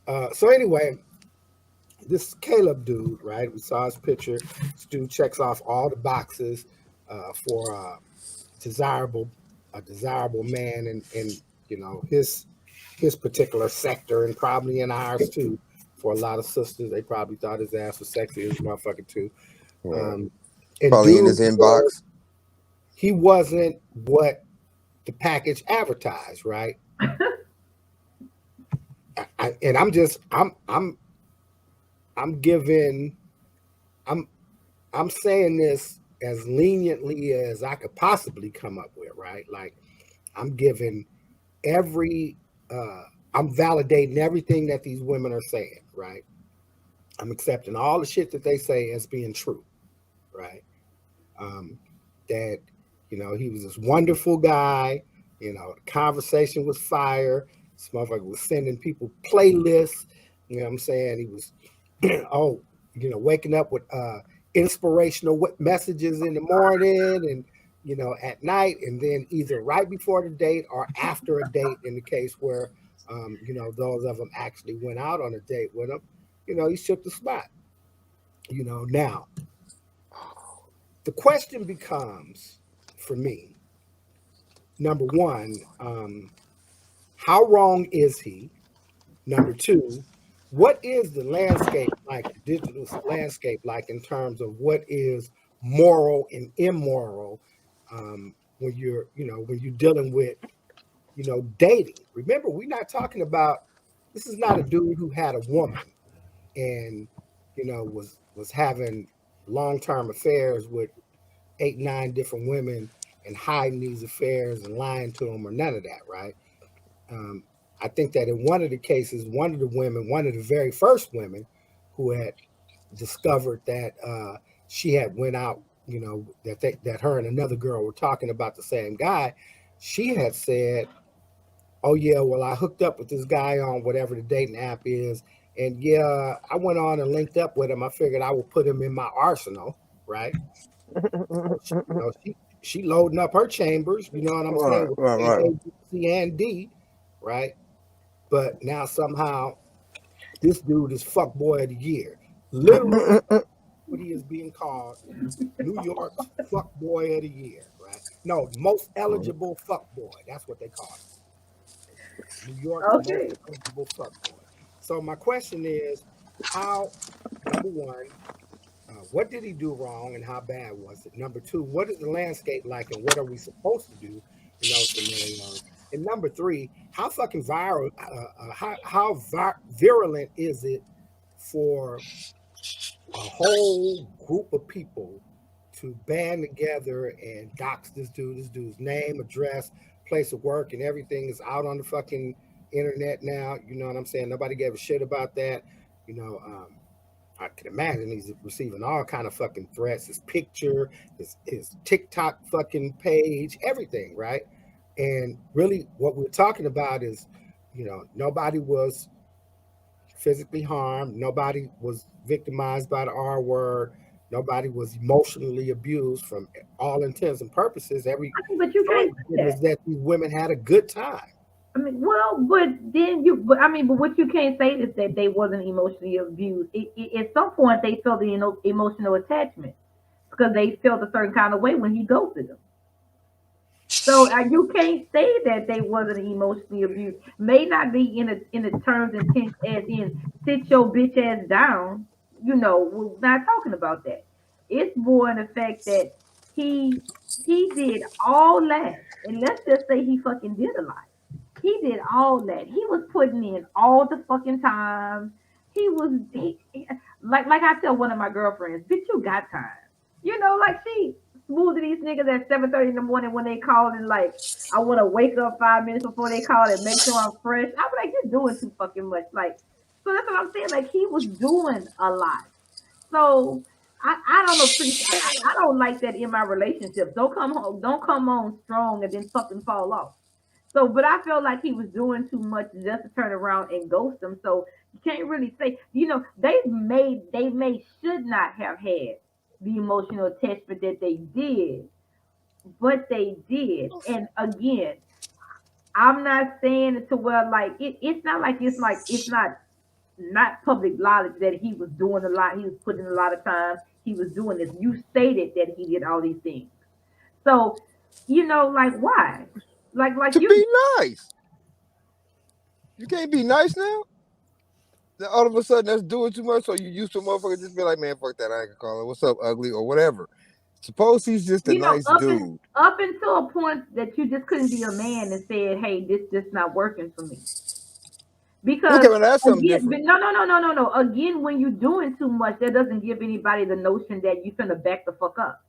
So anyway, this Caleb dude, right? We saw his picture. This dude checks off all the boxes for desirable, a desirable man, and his particular sector, and probably in ours too. For a lot of sisters, they probably thought his ass was sexy as a motherfucker too. Right. Um, and Probably in dude his said inbox. he wasn't what the package advertised, right? And I'm giving I'm I'm saying this as leniently as I could possibly come up with, right? Like I'm giving every uh I'm validating everything that these women are saying, right? I'm accepting all the shit that they say as being true, right? Um that he was this wonderful guy, the conversation was fire. This motherfucker was sending people playlists, you know what I'm saying? He was oh, waking up with inspirational messages in the morning and at night, and then either right before the date or after a date. In the case where those of them actually went out on a date with him, he shook the spot. Now the question becomes for me, number one, how wrong is he? Number two, what is the landscape like, the digital landscape like, in terms of what is moral and immoral when you're dealing with, dating? Remember, we're not talking about, this is not a dude who had a woman and, was having long-term affairs with 8, 9 different women and hiding these affairs and lying to them or none of that, right? Um, I think that in one of the cases, one of the women, one of the very first women who had discovered that she had went out, that her and another girl were talking about the same guy, she had said, "Oh yeah, well I hooked up with this guy on whatever the dating app is, and yeah, I went on and linked up with him. I figured I would put him in my arsenal, right?" So she loading up her chambers, you know what I'm saying, Right, with right, A, right. B, C, and D, right? But now somehow this dude is fuck boy of the year. Literally, what he is being called, New York's fuck boy of the year, right? No, most eligible fuck boy. That's what they call him. New York's most Okay. eligible fuck boy. So my question is, how? Number one, what did he do wrong, and how bad was it? Number two, what is the landscape like, and what are we supposed to do in those scenarios? And number three, how fucking viral, virulent is it for a whole group of people to band together and dox this dude? This dude's name, address, place of work, and everything is out on the fucking internet now. You know what I'm saying? Nobody gave a shit about that. You know, I can imagine he's receiving all kind of fucking threats. His picture, his TikTok fucking page, everything, right? And really, what we're talking about is, nobody was physically harmed. Nobody was victimized by the R word. Nobody was emotionally abused. From all intents and purposes, every I mean, but you story can't say is that. that these women had a good time. I mean, well, but then but I mean, but what you can't say is that they wasn't emotionally abused. At some point, they felt the emotional attachment because they felt a certain kind of way when he ghosted them. So you can't say that they wasn't emotionally abused. May not be in a terms and tense as in sit your bitch ass down. We're not talking about that. It's more in the fact that he he did all that, and let's just say he fucking did a lot. He did all that. He was putting in all the fucking time. Like I tell one of my girlfriends, bitch, you got time. Like she smoothing these niggas at 7:30 in the morning when they call and like I want to wake up 5 minutes before they call and make sure I'm fresh. I'm like, you're doing too fucking much. Like, so that's what I'm saying. Like he was doing a lot. So I don't appreciate. I don't like that in my relationships. Don't come home. Don't come on strong and then fucking fall off. So, but I felt like he was doing too much just to turn around and ghost them. So you can't really say, they may should not have had the emotional attachment that they did, but they did. And again, I'm not saying it to where like it's not like it's not. not public knowledge that he was doing a lot. He was putting in a lot of time. He was doing this. You stated that he did all these things. So, like why? Like To you, be nice. You can't be nice now. Then all of a sudden that's doing too much, so you used to a motherfucker just be like, man, fuck that, I ain't gonna call it. What's up, ugly, or whatever. Suppose he's just a nice dude. up until a point that you just couldn't be a man and said, "Hey, this just not working for me." Because Okay, well, that's something again, different. no. Again, when you're doing too much, that doesn't give anybody the notion that you're gonna back the fuck up.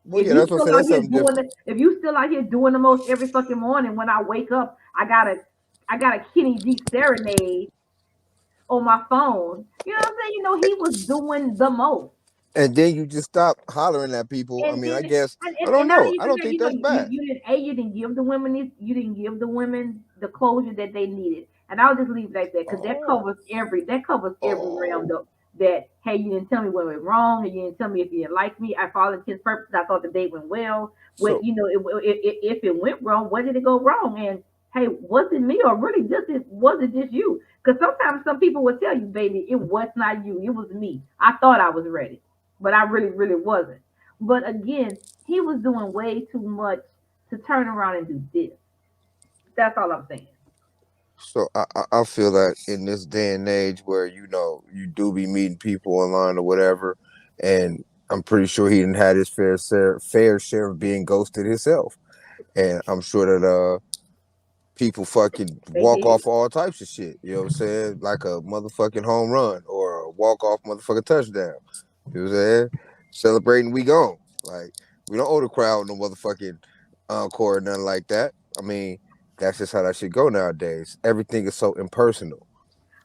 Well, yeah, that's what I'm saying. That's something different. If you still out here doing the most every fucking morning, when I wake up, I got a Kenny G serenade on my phone. You know what I'm saying? He was doing the most. And then you just stop hollering at people. I And mean, I then guess I don't and not know. I even don't that, think that's bad. you didn't give the women the closure that they needed. And I'll just leave it like that because Oh. that covers every round up. That, hey, you didn't tell me when it went wrong, and you didn't tell me if you didn't like me. I followed his purpose. I thought the date went well. What So if it went wrong, where did it go wrong? And hey, was it me or really was it just you? Because sometimes some people will tell you, baby, it was not you, it was me. I thought I was ready, but I really, really wasn't. But again, he was doing way too much to turn around and do this. That's all I'm saying. I feel that in this day and age where you do be meeting people online or whatever, and I'm pretty sure he didn't have his fair share of being ghosted himself, and I'm sure that people fucking They walk did. off all types of shit. You know what I'm saying? Like a motherfucking home run or a walk off motherfucking touchdown. You know what I'm saying? Celebrating, we gone. Like we don't owe the crowd no motherfucking encore or nothing like that. I mean, that's just how that shit go nowadays. Everything is so impersonal.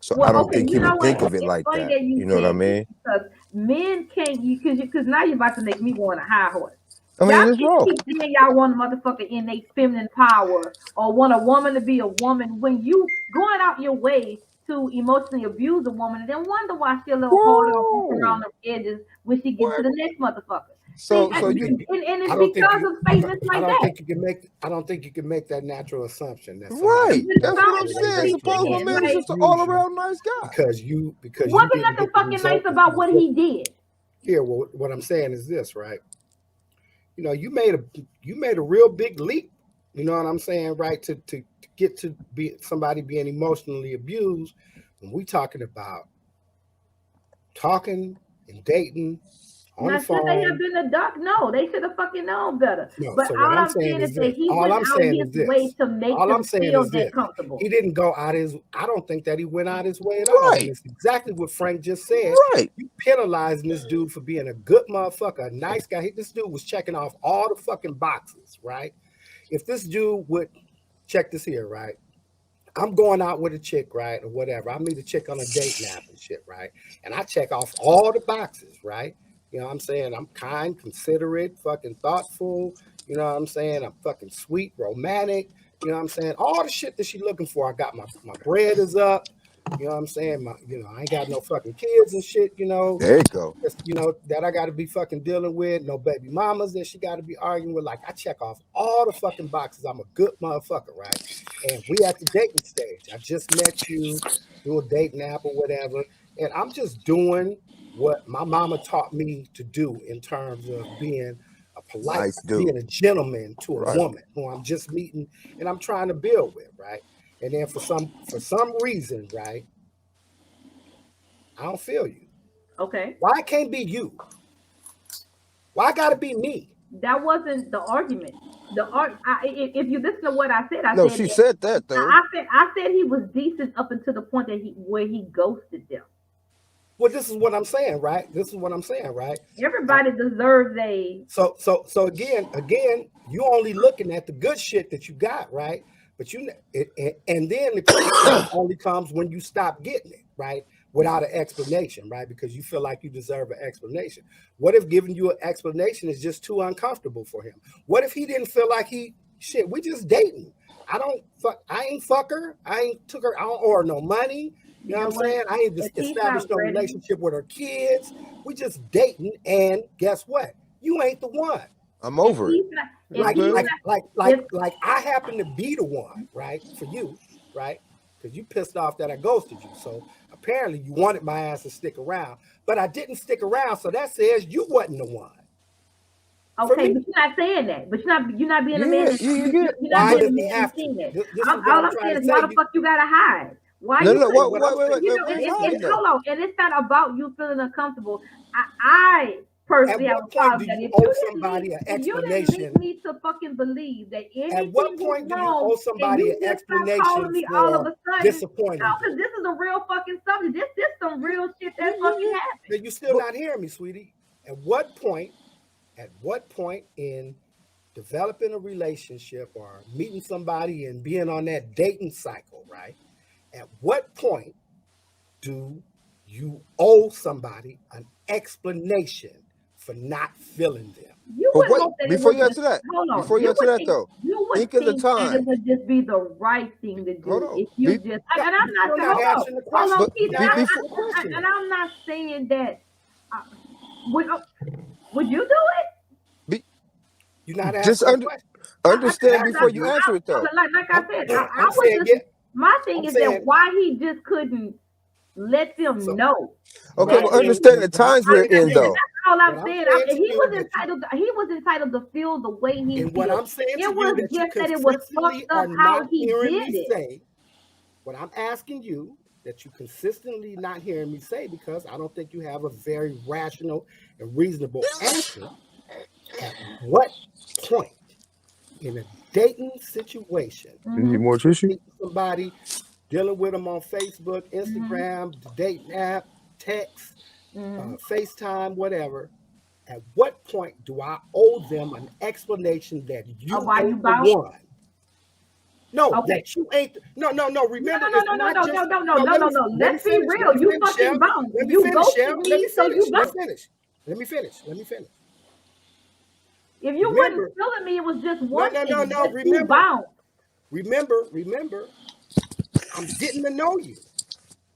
So I Well, don't okay, think he you know would what? think of it It's like funny that. that You you know what I said this mean? because men can't because now you're about to make me want a high horse. I Y'all mean, it's can't wrong. keep saying y'all want a motherfucker innate feminine power or want a woman to be a woman when you going out your way to emotionally abuse a woman and then wonder why she a little harder or rough around Whoa. the edges when she get to What? the next motherfucker. See, So I so don't you think and I it's don't think because you of statements I like don't that. think you can make I don't think you can make that natural assumption that somebody right. who Just That's doesn't what stop I'm know the just saying. nature of Suppose my women saying, man will is like, just an all abuse you around nice guy. because you wasn't didn't nothing get the fucking nice result that you about was what he looking did. for. Here, what I'm saying is this, right? You made a real big leap. You know what I'm saying, right? To get to be somebody being emotionally abused. When we talking about talking and dating on the Now, should they have phone. been a duck? No, they should have fucking known better. No, But so what all I'm I'm saying saying is is that this. he All went I'm out saying his is way this. to make All I'm them saying feel is that this. He comfortable. didn't go out his. I don't think that he went out his way at all. And Right. it's exactly what Frank just said. Right. You penalizing this dude for being a good motherfucker, a nice guy. This dude was checking off all the fucking boxes, right? If this dude would check this here, right? I'm going out with a chick, right, or whatever. I meet a chick on a date nap and shit, right? And I check off all the boxes, right? You know what I'm saying? I'm kind, considerate, fucking thoughtful. You know what I'm saying? I'm fucking sweet, romantic. You know what I'm saying? All the shit that she looking for. I got my bread is up. You know what I'm saying? I ain't got no fucking kids and shit, There you go. that I got to be fucking dealing with. No baby mamas that she got to be arguing with. Like, I check off all the fucking boxes. I'm a good motherfucker, right? And we at the dating stage. I just met you, do a dating app or whatever, and I'm just doing what my mama taught me to do in terms of Nice being dude. a gentleman to a Right. woman who I'm just meeting and I'm trying to build with, right? And then for some reason, right, I don't feel you. Okay. Why it can't be you? Why gotta be me? That wasn't the argument. If you listen to what I No, said she that said that though. I said he was decent up until the point that he ghosted them. Well, this is what I'm saying, right? This is what I'm saying, right? Uh, Everybody deserves a so again, you only looking at the good shit that you got, right? But and then the criticism only comes when you stop getting it, right? Without an explanation, right? Because you feel like you deserve an explanation. What if giving you an explanation is just too uncomfortable for him? What if he didn't feel like we just dating? I ain't fuck her. I ain't took her. I don't owe her no money. You you know what know I'm what? saying? I ain't If he's established not no ready, relationship with her kids. We just dating, and guess what? You ain't the one. I'm if over it. he's not You know if Like, what I'm he's saying? like, not like, like, if like I happen to be the one, right? For you, right? Because you pissed off that I ghosted you. So apparently you wanted my ass to stick around, but I didn't stick around, so that says you wasn't the one. Okay, but you're not saying that. But you're not being a man. Yeah, you're Not Why being a does he man have and saying to? that. This is what All I'm I'm trying saying to is, why tell the you. fuck you gotta hide? Why no, you? no. What I'm saying, Where's hiding It's though? hold on, and it's not about you feeling uncomfortable. I personally at have what a point do problem that you if owe you didn't lead, somebody an if you didn't lead explanation? me to fucking believe that At anything what was point do you wrong, owe and somebody you an just stop explanation calling me all of for a sudden, disappointing because them? this is a real fucking subject. This some real shit that fucking happened. Then you're still not hearing me, sweetie. At what point in developing a relationship or meeting somebody and being on that dating cycle, right? At what point do you owe somebody an explanation for not feeling them? You But would wait, hope that it before would you just answer that, hold on. You would think of the think that it time. would just be the right thing to Hold do on. if you just. No, And I'm not you're saying, not hold on, answering the question. hold on, But Keith. before, And I'm not saying that. Would you do it? be, You're not just answering the question. understand before you answer it though. Like I said, I I'm was saying, just. yeah. My thing I'm is that saying, why he just couldn't let them so know. Okay, That but understand the what I'm times we're saying to in that's though. you, all what I'm I'm saying. saying to He you was that you, entitled. He was entitled to feel the way he and what feels. I'm saying It to you was that you just that it was consistently fucked are up how not he hearing did me it. say, what I'm asking you that you consistently not hearing me say, because I don't think you have a very rational and reasonable answer. At what point in a dating situation, You need more you tissue? meet somebody, dealing with them on Facebook, Mm-hmm. Instagram, the dating app, text, Mm-hmm. FaceTime, whatever. At what point do I owe them an explanation that you Why you ain't the bounce? one? No, Okay. that you ain't. No. Remember, No, it's no, no, not no, just. no, no, no, No, no, no, no. let me Let's be finish. Let real. me You finish, fucking Shell. bounce. Let me You finish, ghosted Shell. Let me me, so finish. you Let bounce. me finish. Let me finish. Let me finish. If you wasn't Remember. feeling me, it was just No, one no, no, thing. no. But you bounce. Remember. I'm getting to know you,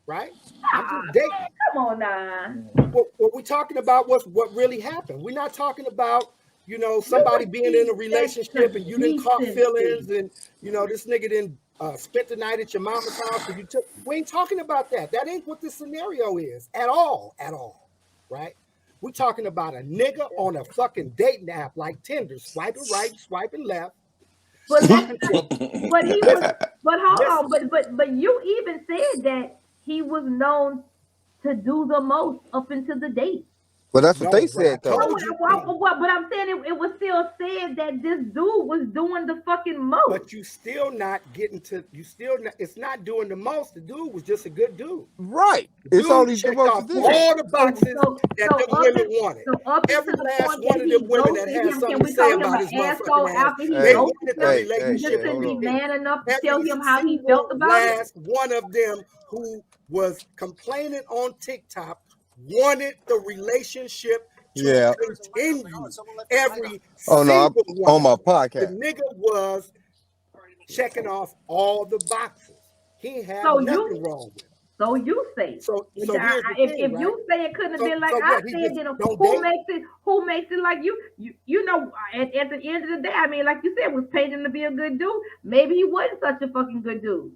right? I'm Ah, just dating. man, come on now. What we're talking about was what really happened. We're not talking about, You somebody would being in think a that relationship the and you didn't caught decency. feelings and, this nigga didn't spent the night at your mama's house and you took. We ain't talking about that. That ain't what this scenario is at all, right? We're talking about a nigga on a fucking dating app like Tinder, swiping right, swiping left, But that's talking to. but he was. Listen, But hold listen. on. But you even said that he was known to do the most up until the date. But that's what No, they what I said though. told you, But I'm saying it was still said that this dude was doing the fucking most. but you still not getting to. You still not. It's not doing the most. The dude was just a good dude. Right. The It's dude only the checked most off it did. all the boxes that them women wanted. Up Every until the last point that one of them he women that ghosted had him, something can to we say call him about an his asshole motherfucking ass. after he They Hey, ghosted wanted the him? You just relationship hold couldn't to be on. end. man enough to tell Every him how he felt single about it. last one of them who was complaining on TikTok wanted the relationship to Yeah. continue. Every Oh no, single one on of my them. The podcast. nigga was checking off all the boxes. He had So you nothing wrong with him. So you say. So here's the thing, If right? you say it couldn't have been like So I what? He said, just then don't date. who makes it like you? At the end of the day, I mean, like you said, was paid him to be a good dude. Maybe he wasn't such a fucking good dude.